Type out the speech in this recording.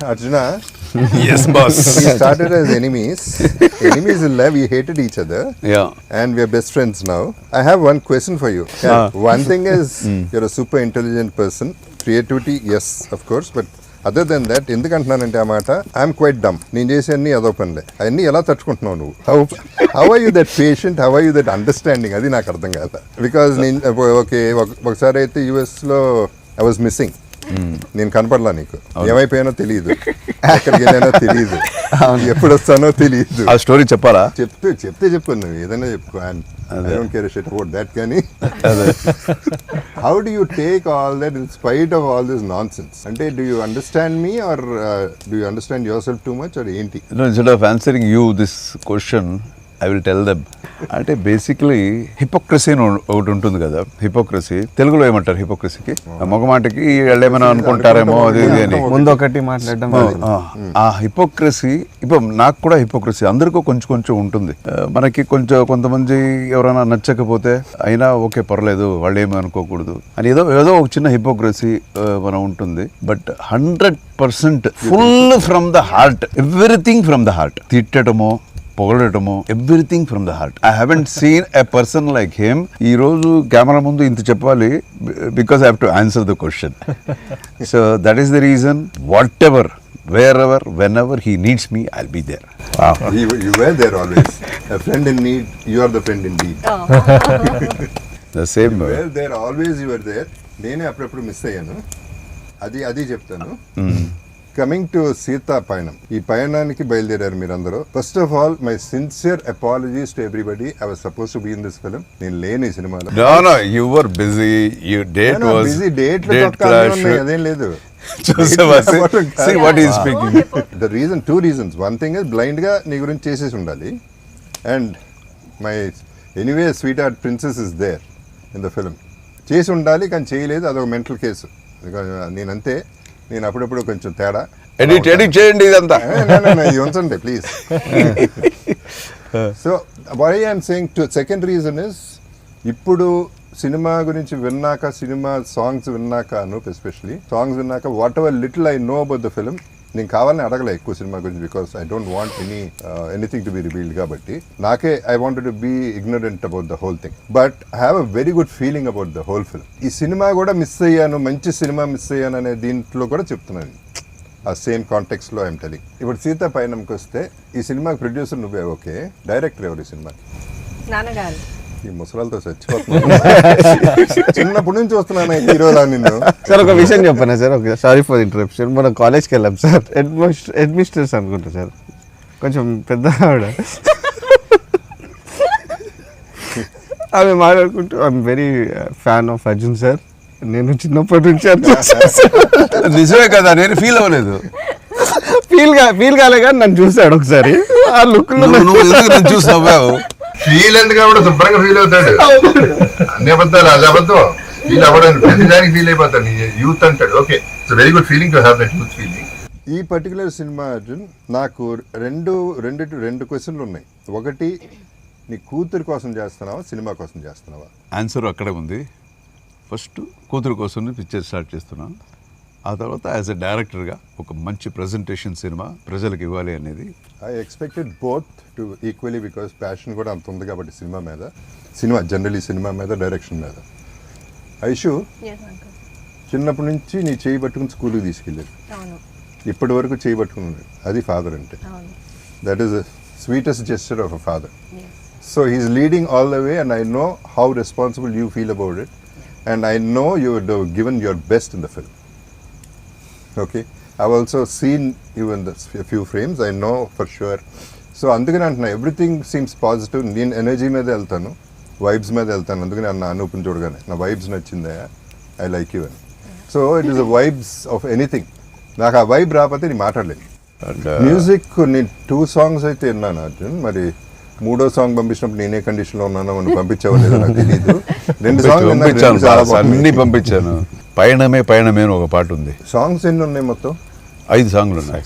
Arjuna, Yes, boss. we started as enemies. Enemies in love, we hated each other. Yeah. And we are best friends now. I have one question for you. One thing is, you're a super intelligent person. Creativity, yes, of course. But other than that, ఎందుకంటున్నానంటే ఆ మాట I'm quite డమ్. నేను చేసే అన్ని అదో పనులే. అవన్నీ ఎలా తట్టుకుంటున్నావు నువ్వు? How are you that patient? How are you that understanding? అది నాకు అర్థం కాదు. బికాజ్ నేను ఓకే ఒకసారి అయితే యుఎస్లో ఐ వాజ్ మిస్సింగ్. నేను కనపడలా, నీకు ఏమైపోయానో తెలియదు, ఎక్కడికి వెళ్ళానో తెలియదు, ఎప్పుడు వస్తానో తెలియదు. ఆ స్టోరీ చెప్పాలా? చెప్తే చెప్పు, నువ్వు ఏదైనా చెప్పుకో. I don't care a shit about that, కానీ how do you take all that in spite of all this nonsense? అంటే do you understand me or do you understand yourself too much or ఏంటి? No, instead of answering you this question, I will tell them. అంటే basically hypocrisy అని ఒకటి ఉంటుంది కదా. Hypocrisy తెలుగులో ఏమంటారు? హిపోక్రసీకి మొగమాటకి ఏమైనా అనుకుంటారేమో అది ఇది అని ముందు ఒకటి మాట్లాడడం. ఆ హిపోక్రసీ ఇప్పుడు నాకు కూడా హిపోక్రసీ అందరికీ కొంచెం కొంచెం ఉంటుంది. మనకి కొంతమంది ఎవరైనా నచ్చకపోతే అయినా ఓకే పర్లేదు, వాళ్ళు ఏమీ అనుకోకూడదు అని ఏదో ఒక చిన్న హిపోక్రసీ మనం ఉంటుంది. But 100% full from the heart, everything from the heart. తిట్టడమో పొగడటము, everything from the heart. I haven't seen a person like him. ఈ రోజు కెమెరా ముందు ఇంత చెప్పాలి because I have to answer the question. So that is the reason. Whatever, wherever, whenever he needs me, I'll be there. Wow. You were there always. A friend in need, you are the friend indeed. The same. You were there always, you were there. నేనే అప్పుడప్పుడు miss అయ్యాను, అది చెప్తాను. Coming to Sita పయనం, ఈ పయనానికి బయలుదేరారు మీరందరూ. First of all my sincere apologies to everybody. I was suppose to be in this film. నేను లేని ఈ సినిమాలో. No, you were busy. Your date was busy. date clash. clash. అదేం లేదు. See what he is speaking. The reason, two reasons. One thing is blind గా నీ గురించి చేసేసి ఉండాలి. And my anyway sweetheart princess is there in the film. చేసి ఉండాలి కానీ చేయలేదు, అదొక మెంటల్ కేసు. నేనంతే, నేను అప్పుడప్పుడు కొంచెం తేడా. ఎడిట్ చేయండి ఇదంతా. ఇది ఉంచండి please. So why I'm saying to second reason is, ఇప్పుడు సినిమా గురించి విన్నాక, సినిమా సాంగ్స్ విన్నాక, అనూప్ ఎస్పెషలీ సాంగ్స్ విన్నాక, whatever little I know about the film, నేను కావాలని అడగలే ఎక్కువ సినిమా గురించి, because I don't want anything to be revealed. కాబట్టి నాకే I wanted to be ignorant about the whole thing, but I have a very good feeling about the whole film. ఈ cinema కూడా miss అయ్యాను, మంచి cinema miss అయ్యాను అనే దీంట్లో కూడా చెప్తున్నాను. ఆ సేమ్ కాంటెక్స్ట్ లో ఐఎమ్ టెలింగ్. ఇప్పుడు సీతా పయనంకి వస్తే, ఈ సినిమాకి ప్రొడ్యూసర్ నువ్వే, ఓకే. డైరెక్టర్ ఎవరు ఈ సినిమాకి? నాన్నగారు. ఈ ముసలాలతో చచ్చిపోతున్నాను. చిన్నప్పటి నుంచి వస్తున్నాను హీరోలా నిన్ను. సార్ ఒక విషయం చెప్పనా sir, okay, sorry for interruption. మనం కాలేజ్కి వెళ్ళాం సార్, అడ్మినిస్ట్రేటర్స్ అనుకుంటా సార్, కొంచెం పెద్ద ఆవిడ. ఆమె మాట్లాడుకుంటూ I'm very fan of Arjun sir, నేను చిన్నప్పటి నుంచి నిజమే కదా, నేను ఫీల్ అవ్వలేదు. ఫీల్ కాలే కానీ నన్ను చూసాడు ఒకసారి. ఆ లుక్ చూసి నవ్వావు. ఫీల్ ఎందుకు అవ్వడం, శుభ్రంగా ఫీల్ అవుతాడు. అన్ని అబద్ధాలు, అది అబద్ధం. ఫీల్ అవ్వడం, ప్రతిదానికి ఫీల్ అయిపోతాడు. యూత్ అంటాడు, okay. It's very good feeling to have that youth feeling. ఈ పర్టికులర్ సినిమా అర్జున్, నాకు రెండు క్వశ్చన్లు ఉన్నాయి. ఒకటి, నీ కూతురు కోసం చేస్తున్నావా, సినిమా కోసం చేస్తున్నావా? ఆన్సర్ అక్కడే ఉంది. ఫస్ట్ కూతురు కోసం పిక్చర్ స్టార్ట్ చేస్తున్నాను. ఆ తర్వాత యాజ్ ఎ డైరెక్టర్గా ఒక మంచి ప్రజెంటేషన్ సినిమా ప్రజలకు ఇవ్వాలి అనేది. I expected both to equally, because passion కూడా అంత ఉంది కాబట్టి సినిమా జనరలీ సినిమా మీద, డైరెక్షన్ మీద. ఐషు, చిన్నప్పటి నుంచి నీ చేయి పట్టుకుని స్కూల్కి తీసుకెళ్ళారు, ఇప్పటి వరకు చేయి పట్టుకున్నాడు. అది ఫాదర్ అంటే. That is the sweetest gesture of a father. So he's leading all the way, and I know how responsible you feel about it, and I know you given your best in the film. Okay, I've also seen you in a few frames, I know for sure. So అందుకని అంటున్నా, everything seems positive. నేను energy మీద వెళ్తాను, vibes మీద వెళ్తాను. అందుకని అన్న అనూప్ని చూడగానే నా వైబ్స్ నచ్చిందా, ఐ లైక్ యూ అని. So it is the vibes of anything. నాకు ఆ వైబ్ రాకపోతే నేను మాట్లాడలేదు. మ్యూజిక్ నేను 2 songs అయితే విన్నాను అర్జున్. మరి 3వ సాంగ్ పంపించినప్పుడు నేనే కండిషన్లో ఉన్నానో, మనం పంపించావో లేదో నాకు తెలియదు. 2 songs అన్ని పంపించాను. పయనమే అని ఒక పాట ఉంది. సాంగ్స్ ఎన్ని ఉన్నాయి మొత్తం? 5 సాంగ్లు ఉన్నాయి.